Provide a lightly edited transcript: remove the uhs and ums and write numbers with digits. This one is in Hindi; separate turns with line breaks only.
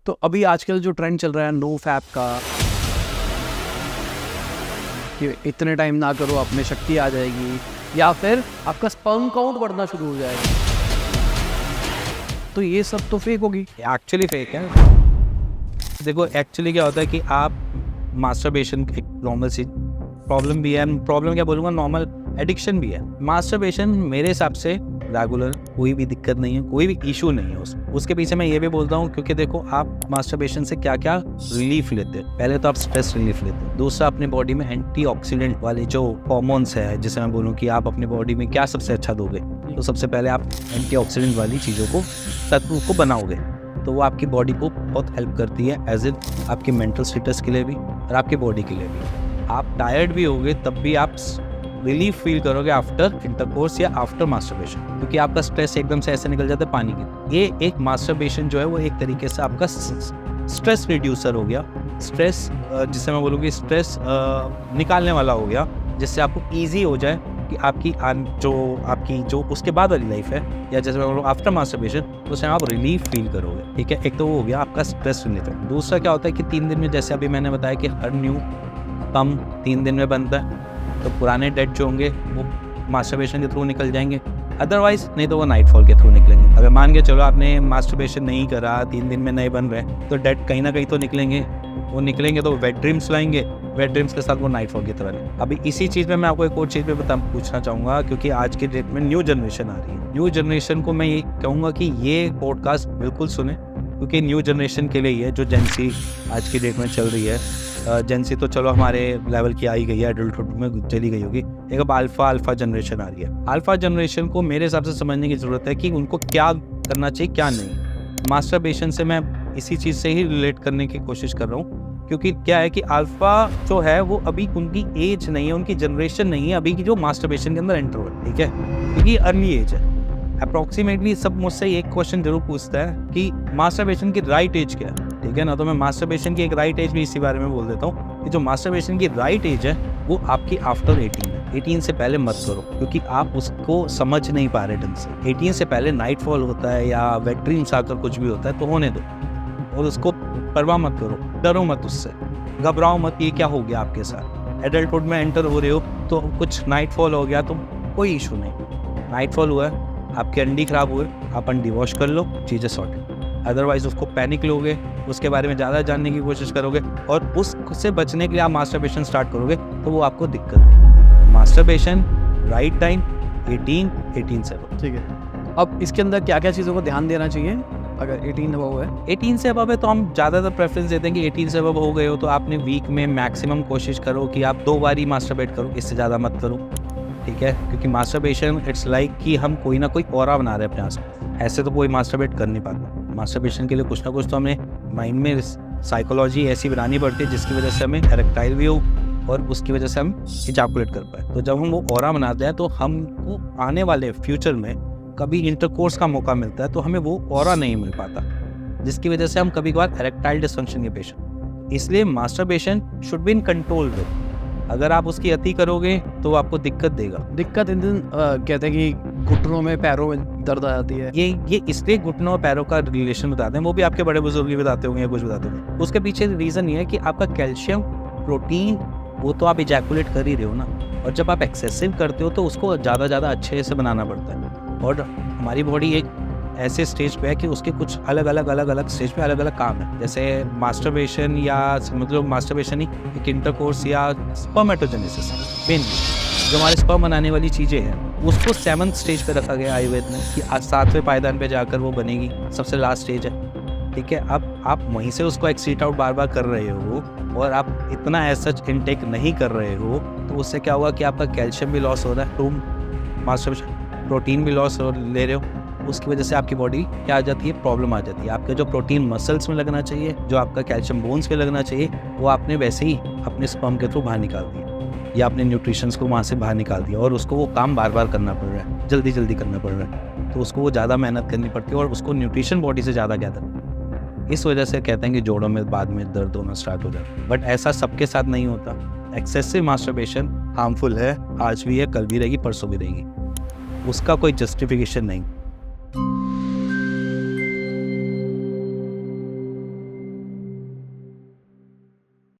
तो अभी आजकल जो ट्रेंड चल रहा है नो फैप का, कि इतने टाइम ना करो आप में शक्ति आ जाएगी, या फिर आपका स्पर्म काउंट बढ़ना शुरू हो जाएगा, तो ये सब तो फेक होगी।
एक्चुअली फेक है। देखो एक्चुअली क्या होता है कि आप मास्टरबेशन एक नॉर्मल सी प्रॉब्लम भी है, प्रॉब्लम क्या बोलूँगा, नॉर्मल एडिक्शन भी है। मास्टरबेशन मेरे हिसाब से रेगुलर, कोई भी दिक्कत नहीं है, कोई भी इशू नहीं है उसके पीछे मैं ये भी बोलता हूँ क्योंकि देखो आप मास्टरबेशन से क्या क्या रिलीफ लेते हैं। पहले तो आप स्ट्रेस रिलीफ लेते हैं, दूसरा अपने बॉडी में एंटीऑक्सीडेंट वाले जो हॉर्मोन्स है, जिसे मैं बोलूँ कि आप अपने बॉडी में क्या सबसे अच्छा दोगे, तो सबसे पहले आप एंटीऑक्सीडेंट वाली चीज़ों को, तत्वों को बनाओगे, तो वो आपकी बॉडी को बहुत हेल्प करती है एज इन आपके मेंटल स्टेटस के लिए भी और आपकी बॉडी के लिए भी। आप टायर्ड भी होगे तब भी आप रिलीफ फील करोगे आफ्टर इंटरकोर्स या आफ्टर मास्टरबेशन, क्योंकि आपका स्ट्रेस एकदम से ऐसे निकल जाता है पानी की। ये एक मास्टरबेशन जो है वो एक तरीके से आपका स्ट्रेस रिड्यूसर हो गया, स्ट्रेस जिसे मैं बोलूँगी स्ट्रेस निकालने वाला हो गया, जिससे आपको ईजी हो जाए कि आपकी जो उसके बाद वाली लाइफ है, या जैसे मैं बोलूँ आफ्टर मास्टरबेशन, तो उसमें आप रिलीफ फील करोगे। ठीक है, एक तो वो हो गया आपका स्ट्रेस रिलीफ। दूसरा क्या होता है कि 3 दिन में, जैसे अभी मैंने बताया कि हर न्यू कम 3 दिन में बनता है, तो पुराने डेट जो होंगे वो मास्टरबेशन के थ्रू निकल जाएंगे, अदरवाइज नहीं तो वो नाइटफॉल के थ्रू निकलेंगे। अगर मान के चलो आपने मास्टरबेशन नहीं करा, 3 दिन में नहीं बन रहे, तो डेट कहीं ना कहीं तो निकलेंगे। वो निकलेंगे तो वेट ड्रीम्स लाएंगे, वेट ड्रीम्स के साथ वो नाइटफॉल की तरह नहीं। अभी इसी चीज़ में मैं आपको एक और चीज़ पे पूछना चाहूँगा, क्योंकि आज की डेट में न्यू जनरेशन आ रही है। न्यू जनरेशन को मैं ये कहूँगा कि ये पॉडकास्ट बिल्कुल सुने, क्योंकि न्यू जनरेशन के लिए है जो जेंसी आज की डेट में चल रही है। जेंसी तो चलो हमारे लेवल की आई गई है, एडल्टहुड में चली गई होगी, एक अब अल्फा जनरेशन आ रही है। अल्फा जनरेशन को मेरे हिसाब से समझने की ज़रूरत है कि उनको क्या करना चाहिए क्या नहीं। मास्टरबेशन से मैं इसी चीज़ से ही रिलेट करने की कोशिश कर रहा हूँ, क्योंकि क्या है कि अल्फा जो है वो अभी उनकी एज नहीं है, उनकी जनरेशन नहीं है अभी की जो मास्टरबेशन के अंदर एंटर हुआ। ठीक है, क्योंकि अर्ली एज है। अप्रॉक्सीमेटली सब मुझसे एक क्वेश्चन जरूर पूछता है कि मास्टरबेशन की राइट एज क्या है। ठीक है ना, तो मैं मास्टरबेशन की एक राइट एज भी इसी बारे में बोल देता हूँ कि जो मास्टरबेशन की राइट एज है वो आपकी आफ्टर 18 है। 18 से पहले मत करो, क्योंकि आप उसको समझ नहीं पा रहे ढंग से। 18 से पहले नाइटफॉल होता है या वेट ड्रीम्स आकर कुछ भी होता है, तो होने दो और उसको परवाह मत करो, डरो मत उससे, घबराओ मत ये क्या हो गया आपके साथ। एडल्टहुड में एंटर हो रहे हो तो कुछ नाइटफॉल हो गया तो कोई इशू नहीं। नाइटफॉल हुआ है, आपके अंडी खराब हुए, आप अंडी वॉश कर लो, चीज़ें सॉर्टेड। अदरवाइज उसको पैनिक लोगे, उसके बारे में ज़्यादा जानने की कोशिश करोगे और उससे बचने के लिए आप मास्टरबेशन स्टार्ट करोगे तो वो आपको दिक्कत है। मास्टरबेशन राइट टाइम 18 से।
ठीक है, अब इसके अंदर क्या क्या चीज़ों को ध्यान देना चाहिए अगर 18 अबव है?
18 से अबव है तो हम ज़्यादातर प्रेफरेंस देते हैं कि 18 से अबव हो गए हो तो आपने वीक में मैक्सिमम कोशिश करो कि आप 2 बार ही मास्टरबेट करो, इससे ज़्यादा मत करो। ठीक है, क्योंकि मास्टरबेशन इट्स लाइक कि हम कोई ना कोई ऑरा बना रहे हैं अपने आस। ऐसे तो कोई मास्टरबेट कर नहीं पाता। मास्टरबेशन के लिए कुछ ना कुछ तो हमें माइंड में साइकोलॉजी ऐसी बनानी पड़ती है जिसकी वजह से हमें इरेक्टाइल भी हो और उसकी वजह से हम इजैकुलेट कर पाए। तो जब हम वो ऑरा बनाते हैं तो हमको आने वाले फ्यूचर में कभी इंटरकोर्स का मौका मिलता है तो हमें वो ऑरा नहीं मिल पाता, जिसकी वजह से हम कभी कभार इरेक्टाइल डिसफंक्शन के पेशेंट। इसलिए masturbation should be in control with. अगर आप उसकी अति करोगे तो आपको दिक्कत देगा।
दिक्कत इन दिन कहते हैं कि घुटनों में, पैरों में दर्द आ जाती है।
ये इसलिए घुटनों और पैरों का रिलेशन बताते हैं, वो भी आपके बड़े बुजुर्ग भी बताते होंगे या कुछ बताते होंगे। उसके पीछे रीज़न ये है कि आपका कैल्शियम, प्रोटीन, वो तो आप इजैकुलेट कर ही रहे हो ना, और जब आप एक्सेसिव करते हो तो उसको ज़्यादा अच्छे से बनाना पड़ता है। और हमारी बॉडी एक ऐसे स्टेज पे है कि उसके कुछ अलग अलग स्टेज पे अलग अलग काम है। जैसे मास्टरबेशन या मतलब मास्टरबेशन ही एक इंटरकोर्स या स्पर्मेटोजेनेसिस, मेन जो हमारे स्पर्म बनाने वाली चीज़ें हैं उसको 7th स्टेज पे रखा गया आयुर्वेद में कि आज 7वें पायदान पे जाकर वो बनेगी, सबसे लास्ट स्टेज है। ठीक है, अब आप वहीं से उसको एक्सीट आउट बार कर रहे हो और आप इतना एज सच इनटेक नहीं कर रहे हो, तो उससे क्या हुआ कि आपका कैल्शियम भी लॉस हो रहा है, तो मास्टरबेशन प्रोटीन भी लॉस ले रहे हो, उसकी वजह से आपकी बॉडी क्या आ जाती है, प्रॉब्लम आ जाती है। आपका जो प्रोटीन मसल्स में लगना चाहिए, जो आपका कैल्शियम बोन्स में लगना चाहिए, वो आपने वैसे ही अपने स्पर्म के थ्रू बाहर निकाल दिया या अपने न्यूट्रिशंस को वहाँ से बाहर निकाल दिया, और उसको वो काम बार करना पड़ रहा है, जल्दी करना पड़ रहा है, तो उसको वो ज़्यादा मेहनत करनी पड़ती है और उसको न्यूट्रिशन बॉडी से ज़्यादा गैदर। इस वजह से कहते हैं कि जोड़ों में बाद में दर्द होना स्टार्ट हो जाता है, बट ऐसा सबके साथ नहीं होता। एक्सेसिव मास्टरबेशन हार्मफुल है, आज भी है, कल भी रहेगी, परसों भी रहेगी, उसका कोई जस्टिफिकेशन नहीं।